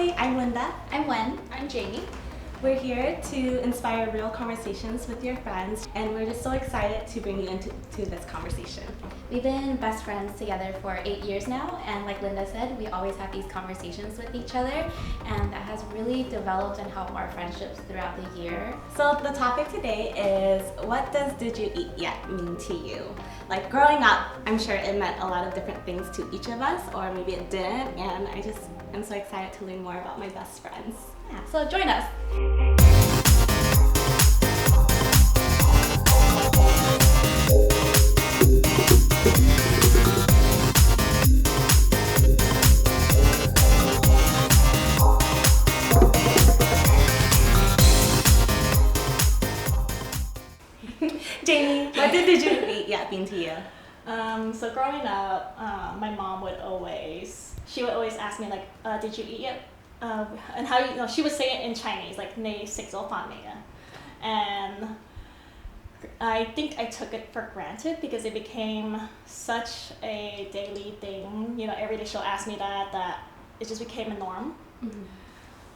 Hi, I'm Linda. I'm Wen. I'm Jamie. We're here to inspire real conversations with your friends, and we're just so excited to bring you into this conversation. We've been best friends together for 8 years now, and like Linda said, we always have these conversations with each other, and that has really developed and helped our friendships throughout the year. So the topic today is, what does "did you eat yet" mean to you? Like growing up, I'm sure it meant a lot of different things to each of us, or maybe it didn't, and I just am so excited to learn more about my best friends. Yeah, so join us. Jamie, what did "did you eat yet" mean to you? So growing up, my mom would always ask me like, did you eat yet? And how she would say it in Chinese, like 你食咗飯未啊? And I think I took it for granted because it became such a daily thing. Every day she'll ask me that it just became a norm. Mm-hmm.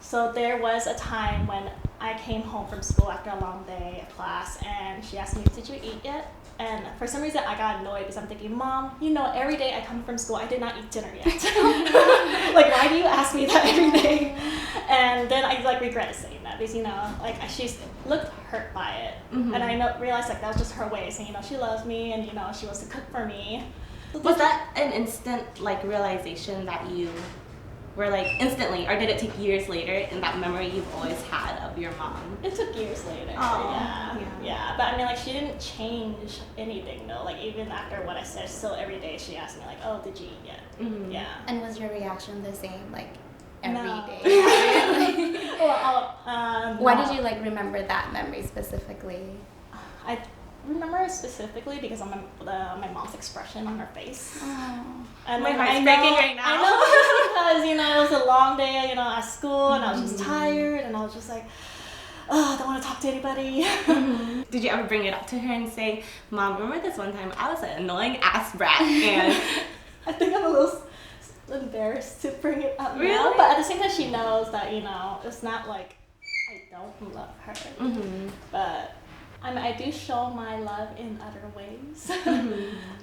So there was a time when I came home from school after a long day of class, and she asked me, did you eat yet? And for some reason I got annoyed because I'm thinking, Mom, every day I come from school, I did not eat dinner yet. Like, why do you ask me that every day? And then I regretted saying that because she looked hurt by it. Mm-hmm. And I realized that was just her way of saying, she loves me and she wants to cook for me. Was that an instant realization that you were instantly, or did it take years later in that memory you've always had of your mom? It took years later. Oh, yeah. But she didn't change anything though. Even after what I said, still every day she asked me oh, did you eat yet? Mm-hmm. Yeah. And was your reaction the same every day? Why did you remember that memory specifically? I remember it specifically because of my mom's expression on her face. Oh. And my heart's breaking right now. I know, because it was a long day, at school, and I was just tired, and I was just I don't want to talk to anybody. Mm-hmm. Did you ever bring it up to her and say, Mom, remember this one time I was an annoying ass brat? And I think I'm a little embarrassed to bring it up really? now, but at the same time she knows that it's not like I don't love her. Mm-hmm. But I do show my love in other ways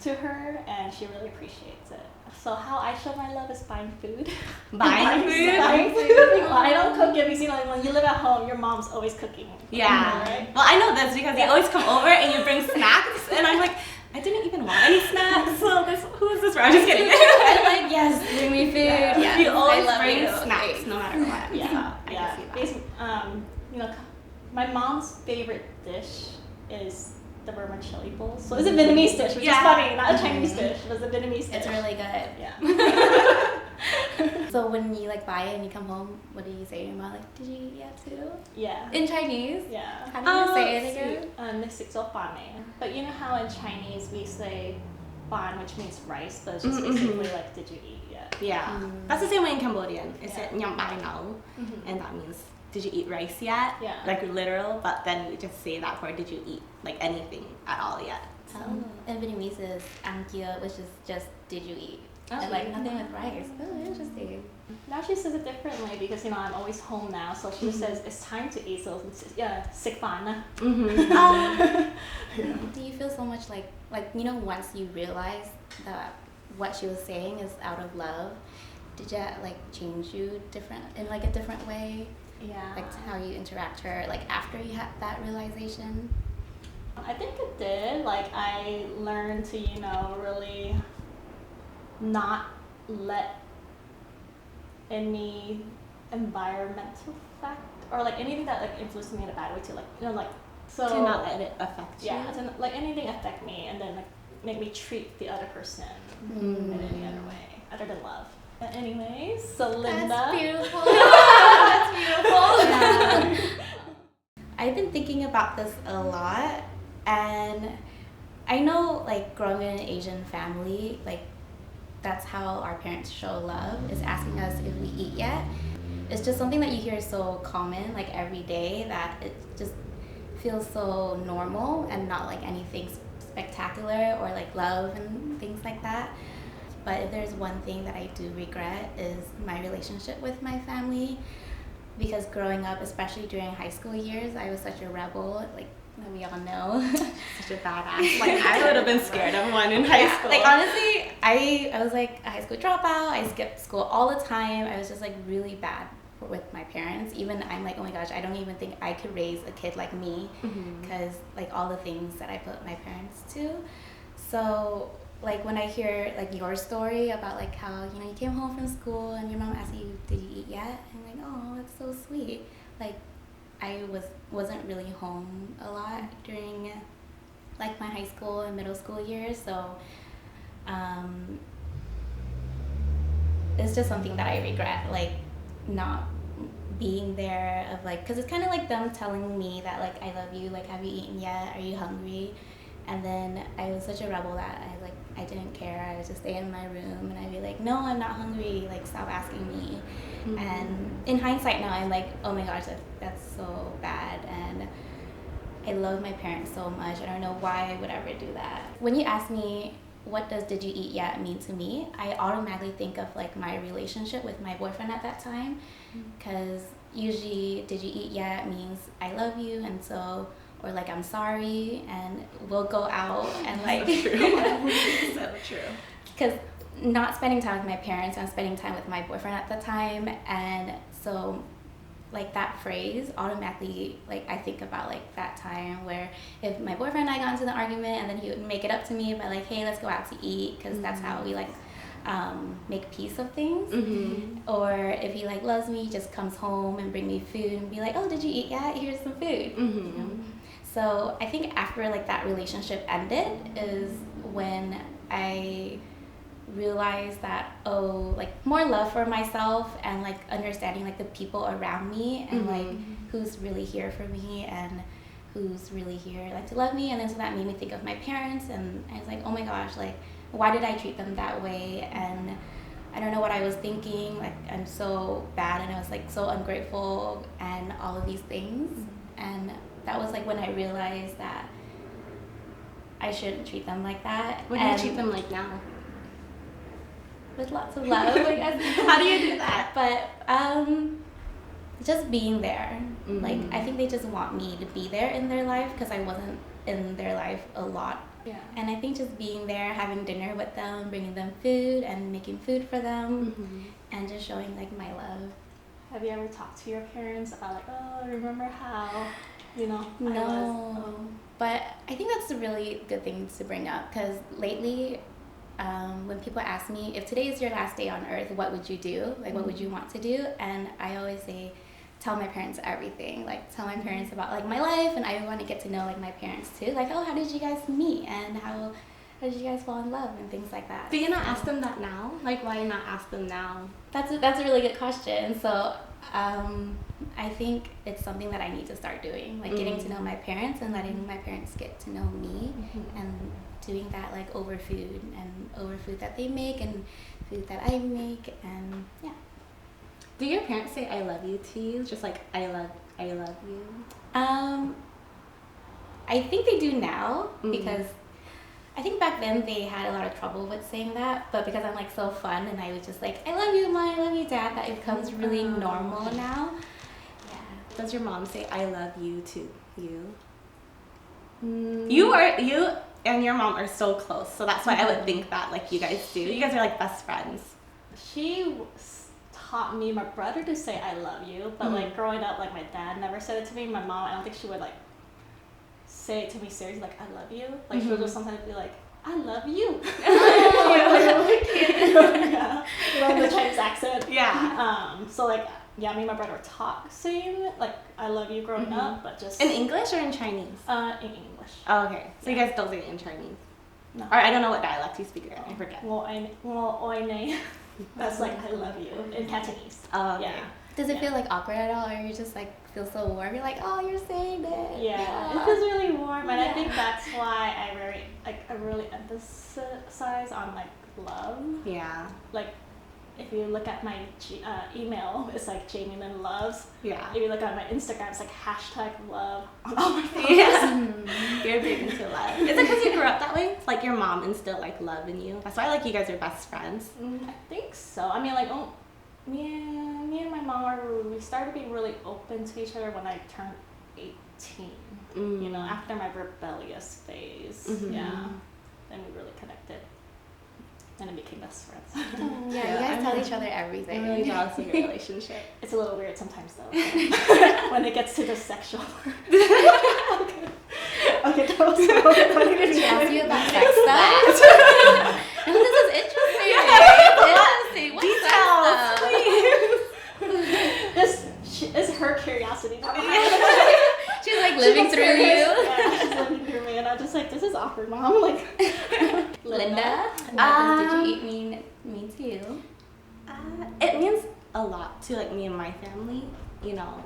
to her, and she really appreciates it. So how I show my love is buying food. Buying food? Buying food. Well, I don't cook it because when you live at home, your mom's always cooking. Yeah. Right? Well, I know this because you always come over and you bring snacks, and I'm like, I didn't even want any snacks. So who is this for? I'm just kidding. I'm yes, bring me food. Yeah. Yes, you always I love bring you. snacks no matter what. Yeah. So I can see that. My mom's favorite dish is the vermicelli bowl. So it's a Vietnamese dish, which is funny, not a Chinese dish, but it's a Vietnamese dish. It's really good. Yeah. So when you buy it and you come home, what do you say to your mom? Did you eat yet too? Yeah. In Chinese? Yeah. How do you say it again? 你食咗飯未? But you know how in Chinese we say "ban," which means rice, but it's just basically did you eat yet? Yeah. Mm-hmm. That's the same way in Cambodian. It's "nham bai nao," and that means did you eat rice yet? Yeah. Literal, but then you just say that for did you eat anything at all yet? So. Oh, and Vietnamese is "ăn chưa," which is just did you eat? Oh, and nothing with rice. Oh, interesting. Now she says it differently because I'm always home now, so she says it's time to eat. So sick fun. Do you feel so much once you realize that what she was saying is out of love, did that change you in a different way? Yeah. How you interact with her after you had that realization? I think it did. I learned to really not let any environmental fact or anything that influenced me in a bad way so to not let it affect you. Yeah, to anything affect me and then make me treat the other person in any other way other than love. But anyways, so Linda. That's beautiful. That's beautiful. Yeah. I've been thinking about this a lot, and I know growing in an Asian family, that's how our parents show love, is asking us if we eat yet. It's just something that you hear so common every day that it just feels so normal and not anything spectacular or love and things like that. But if there's one thing that I do regret is my relationship with my family, because growing up, especially during high school years, I was such a rebel, like we all know. Such a badass. Like I would have been scared of one in high school. Like honestly, I was like a high school dropout. I skipped school all the time. I was just like really bad with my parents. Even I'm like, oh my gosh, I don't even think I could raise a kid like me, because like all the things that I put my parents to. So like when I hear like your story about like how, you know, you came home from school and your mom asked you, did you eat yet? I'm like, oh, that's so sweet. Like I wasn't really home a lot during like my high school and middle school years, so it's just something that I regret, like not being there, of like, because it's kind of like them telling me that like I love you, like have you eaten yet, are you hungry? And then I was such a rebel that I didn't care. I would just stay in my room and I'd be like, no, I'm not hungry, like stop asking me. And in hindsight now, I'm like, oh my gosh, that's so bad. And I love my parents so much. I don't know why I would ever do that. When you ask me, what does did you eat yet mean to me? I automatically think of like my relationship with my boyfriend at that time. Because usually did you eat yet means I love you, and so, or like I'm sorry, and we'll go out and like So true. because not spending time with my parents, I'm spending time with my boyfriend at the time, and so like that phrase automatically, like I think about like that time where if my boyfriend and I got into the argument, and then he would make it up to me by like, hey, let's go out to eat, because that's how we like make peace of things. Or if he like loves me, he just comes home and bring me food and be like, oh, did you eat yet? Here's some food. You know? So I think after like that relationship ended is when I realized that, oh, like more love for myself and like understanding like the people around me and like who's really here for me and who's really here like to love me. And then so that made me think of my parents, and I was like, oh my gosh, like why did I treat them that way? And I don't know what I was thinking, like I'm so bad and I was like so ungrateful and all of these things. And that was like when I realized that I shouldn't treat them like that. What do you treat them like now? With lots of love, I guess. How do you do that? But just being there. Like I think they just want me to be there in their life, because I wasn't in their life a lot. Yeah. And I think just being there, having dinner with them, bringing them food and making food for them, and just showing like my love. Have you ever talked to your parents about like, oh, remember how, you know, No. I was, But I think that's a really good thing to bring up, because lately when people ask me, if today is your last day on earth, what would you do? Like what would you want to do? And I always say, tell my parents everything. Like tell my parents about like my life, and I want to get to know like my parents too. Like, oh, how did you guys meet, and how did you guys fall in love, and things like that. Do you not ask them that now? Like why not ask them now? That's a really good question. So I think it's something that I need to start doing, like getting to know my parents and letting my parents get to know me, and doing that like over food that they make and food that I make, and yeah. Do your parents say I love you to you? Just like I love you? I think they do now, because I think back then they had a lot of trouble with saying that, but because I'm like so fun and I was just like, I love you, Mom, I love you, Dad, that it becomes really normal now. Yeah. Does your mom say I love you to you? Mm. You and your mom are so close, so that's why I would think that like you guys do. You guys are like best friends. She taught me, my brother, to say I love you, but like growing up, like my dad never said it to me. My mom, I don't think she would like say it to me seriously, like I love you. Like she'll just sometimes be like, I love you. Yeah. You know, the Chinese accent. Yeah. So like, yeah, me and my brother talk saying like I love you growing up, but just In English or in Chinese? in English. Oh, okay. So you guys don't say it in Chinese? No. Or I don't know what dialect you speak. I forget. That's like I love you in Cantonese. Oh, okay. Yeah. Does it feel like awkward at all, or you just like feel so warm? You're like, oh, you're saying it. Yeah, it feels really warm, and I think that's why I really emphasize on like love. Yeah. Like if you look at my email, it's like Jamie Lynn Loves. Yeah. If you look at my Instagram, it's like #love on all my photos. Yeah. You're big into love. Is it because you grew up that way? Like your mom instilled like love in you? That's why like you guys are best friends. I think so. I mean, like, me and my mom, we started being really open to each other when I turned 18. You know, after my rebellious phase. Yeah. Then we really connected. And it became best friends. Yeah, you guys tell each other everything. I'm really jealous of your relationship. It's a little weird sometimes though. When it gets to the sexual part. Okay, that was so funny. Did she ask you about sex stuff? No, this is interesting. Interesting. What sex stuff? This is her curiosity. She's like living through you. Yeah, she's living through me, and I'm just like, this is awkward, Mom. Like, Linda, what does "did you eat" mean to you? It means a lot to like me and my family. You know,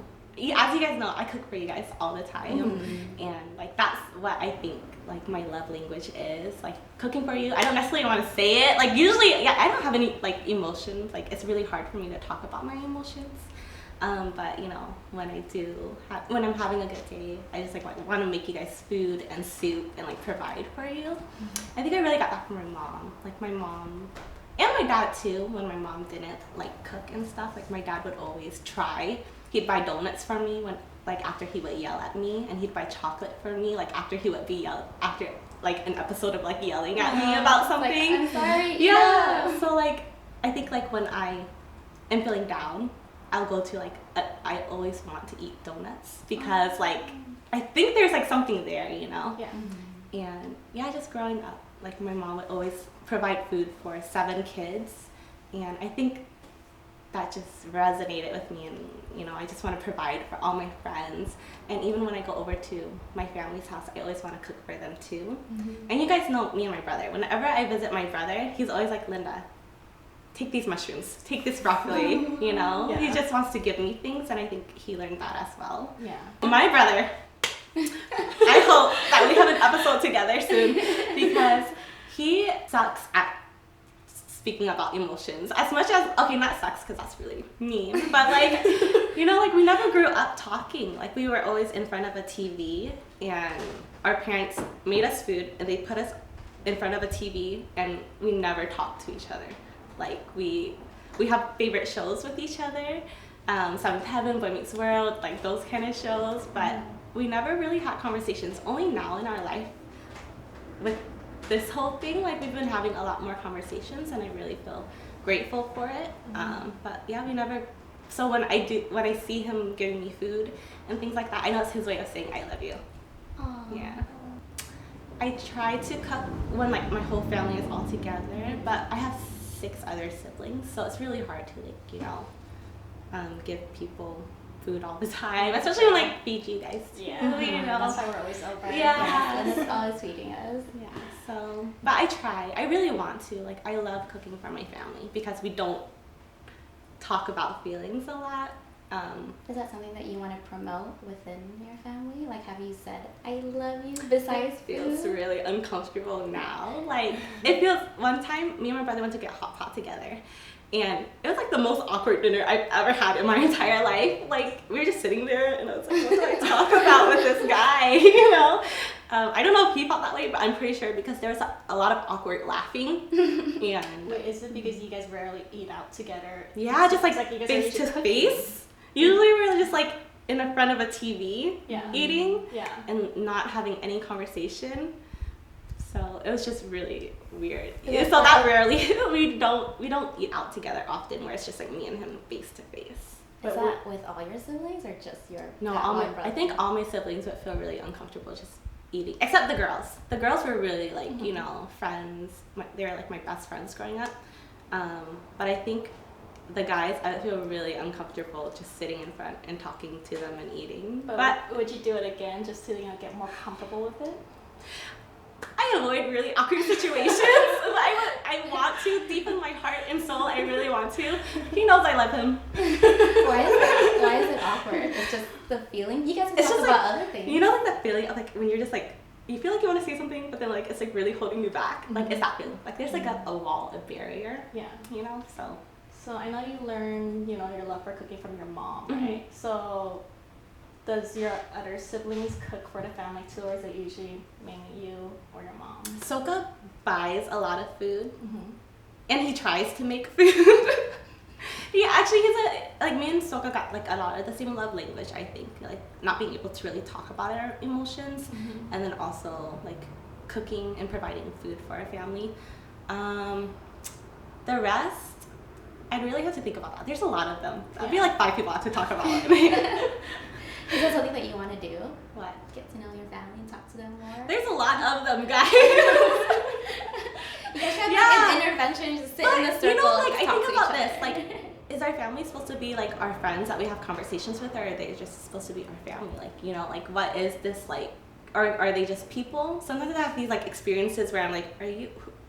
as you guys know, I cook for you guys all the time, and like that's what I think like my love language is, like cooking for you. I don't necessarily want to say it. Like usually, I don't have any like emotions. Like it's really hard for me to talk about my emotions. But you know, when I'm having a good day, I just like want to make you guys food and soup and like provide for you. I think I really got that from my mom. Like my mom and my dad too. When my mom didn't like cook and stuff, like my dad would always try. He'd buy donuts for me when like after he would yell at me, and he'd buy chocolate for me like after he would be after like an episode of like yelling at me about something. Like, I'm sorry. Yeah. So like I think like when I am feeling down, I'll go to like I always want to eat donuts because like I think there's like something there, you know. Yeah. And yeah, just growing up, like my mom would always provide food for 7 kids, and I think that just resonated with me, and you know, I just want to provide for all my friends, and even when I go over to my family's house, I always want to cook for them too. And you guys know me and my brother. Whenever I visit my brother, he's always like, Linda, take these mushrooms, take this broccoli, you know? Yeah. He just wants to give me things, and I think he learned that as well. Yeah. My brother, I hope that we have an episode together soon, because he sucks at speaking about emotions. As much as, okay, not sucks because that's really mean, but like, you know, like we never grew up talking. Like we were always in front of a TV, and our parents made us food, and they put us in front of a TV, and we never talked to each other. Like we have favorite shows with each other, Seventh Heaven, Boy Meets World, like those kind of shows, but we never really had conversations. Only now in our life, with this whole thing, like we've been having a lot more conversations, and I really feel grateful for it. But yeah, we never. So when I see him giving me food and things like that, I know it's his way of saying I love you. Aww. Yeah. I try to cook when like my whole family is all together, but I have 6 other siblings, so it's really hard to like, you know, give people food all the time, especially when like feed you guys too, you know. That's why we're always over. Yeah. And it's always feeding us. Yeah. So, but I try. I really want to. Like, I love cooking for my family because we don't talk about feelings a lot. Is that something that you want to promote within your family? Like, have you said "I love you" besides It feels food? really uncomfortable now. Like, it feels. One time, me and my brother went to get hot pot together, and it was like the most awkward dinner I've ever had in my entire life. Like, we were just sitting there, and I was like, what do I talk about with this guy? You know. I don't know if he felt that way, but I'm pretty sure because there was a lot of awkward laughing. And Wait, is it because you guys rarely eat out together? yeah, just like you guys face are to face. Usually we're just like in front of a TV eating and not having any conversation. So it was just really weird. Is So that rarely we don't eat out together often, where it's just like me and him face to face. Is that with all your siblings or just your No, one I think all my siblings would feel really uncomfortable just eating, except the girls. The girls were really like, you know, friends. They were like my best friends growing up. But I think the guys, I would feel really uncomfortable just sitting in front and talking to them and eating. But would you do it again just to, you know, get more comfortable with it? I avoid really awkward situations. I want to, deep in my heart and soul, I really want to. He knows I love him. Why is it awkward? It's just the feeling. You guys can talk about other things. You know, like the feeling of like when you're just like, you feel like you want to say something, but then like it's like really holding you back. Like it's that feeling. Like there's like a wall, a barrier. Yeah. You know, so. So I know you learned, your love for cooking from your mom, Mm-hmm. right? So does your other siblings cook for the family too, or is it usually mainly you or your mom? Soka buys a lot of food, Mm-hmm. and he tries to make food. Me and Soka got like a lot of the same love language, I think. Like not being able to really talk about our emotions, Mm-hmm. and then also like cooking and providing food for our family. The rest, I'd really have to think about that. There's a lot of them. I'd be like 5 people I have to talk about. Is that something that you want to do? What? Get to know your family and talk to them more? There's a lot of them, guys. You guys should have like an intervention, just sit in the circle. I and talk think to about each this. other. Like, is our family supposed to be like our friends that we have conversations with, or are they just supposed to be our family? Like, what is this like? Or are they just people? Sometimes I have these like experiences where I'm like,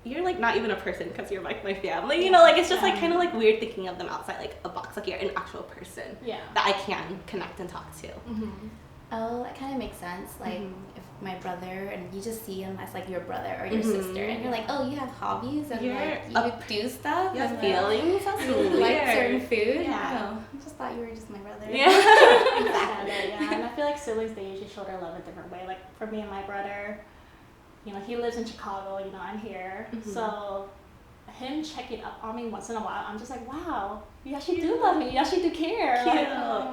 you're like not even a person because you're like my family. It's just like kind of like weird thinking of them outside like a box. Like you're an actual person that I can connect and talk to. Mm-hmm. Oh, that kind of makes sense. Like if my brother and you just see him as like your brother or your Mm-hmm. sister, and you're like, oh, you have hobbies and You're like you do stuff. You have and feelings. That's you weird. like certain food. Yeah. No, I just thought you were just my brother. Yeah. Exactly. Yeah, and I feel like siblings, they usually show their love a different way. Like for me and my brother, he lives in Chicago. I'm here, Mm-hmm. so him checking up on me once in a while, I'm just like, wow, you actually do love me. You actually do care. Cute.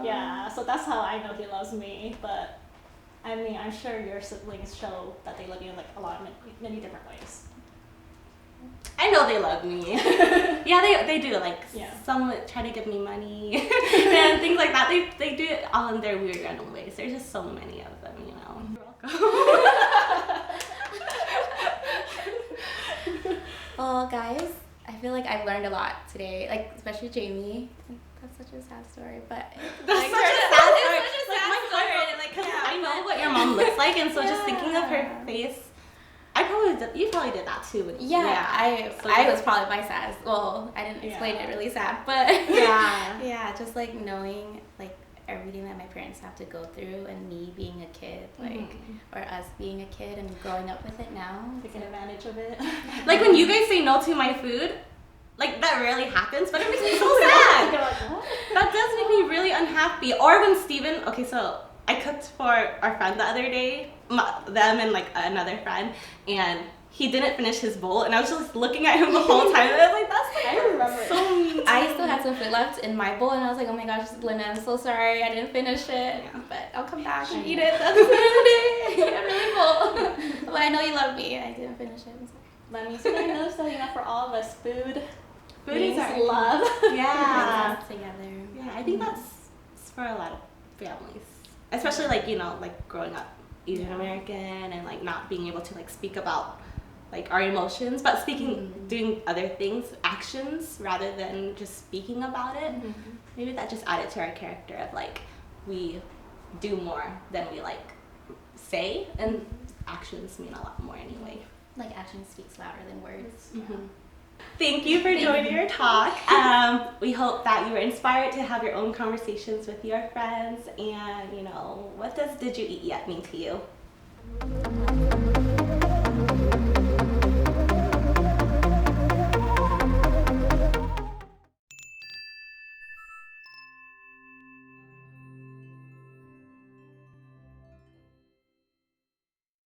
Yeah. So that's how I know he loves me. But I mean, I'm sure your siblings show that they love you in like many different ways. I know they love me. Yeah, they do. Like some would try to give me money and things like that. They do it all in their weird random ways. There's just so many of them, You're welcome. Well, guys, I feel like I've learned a lot today. Like especially Jamie. That's such a sad story, but That's like, such a sad story. It's such a sad story. Like, 'cause I know what your mom looks like, and so just thinking of her face, you probably did that too. I was probably my saddest. Well, I didn't explain it really sad, but yeah, just like knowing like everything that my parents have to go through, and me being a kid, like or us being a kid and growing up with it now, taking advantage of it. Like when you guys say no to my food, like that rarely happens, but it makes me so sad. You're like, what? That does make me really unhappy. Or when Steven, so I cooked for our friend the other day, them and like another friend, and he didn't finish his bowl, and I was just looking at him the whole time, and I was like, that's like, I remember so mean. I still had some food left in my bowl, and I was like, oh my gosh, Linda, I'm so sorry, I didn't finish it, but I'll come back and eat it. That's the day. I'm really full. But I know you love me. I didn't finish it. Let me say, I know, so for all of us, food Food means love. Yeah. Together. Yeah, I think that's for a lot of families, especially like like growing up Asian American and like not being able to like speak about like our emotions, but doing other things, actions rather than just speaking about it. Maybe that just added to our character of like we do more than we like say, and actions mean a lot more anyway. Like action speaks louder than words. Thank you for joining our talk. We hope that you were inspired to have your own conversations with your friends, and what does "Did you eat yet" mean to you?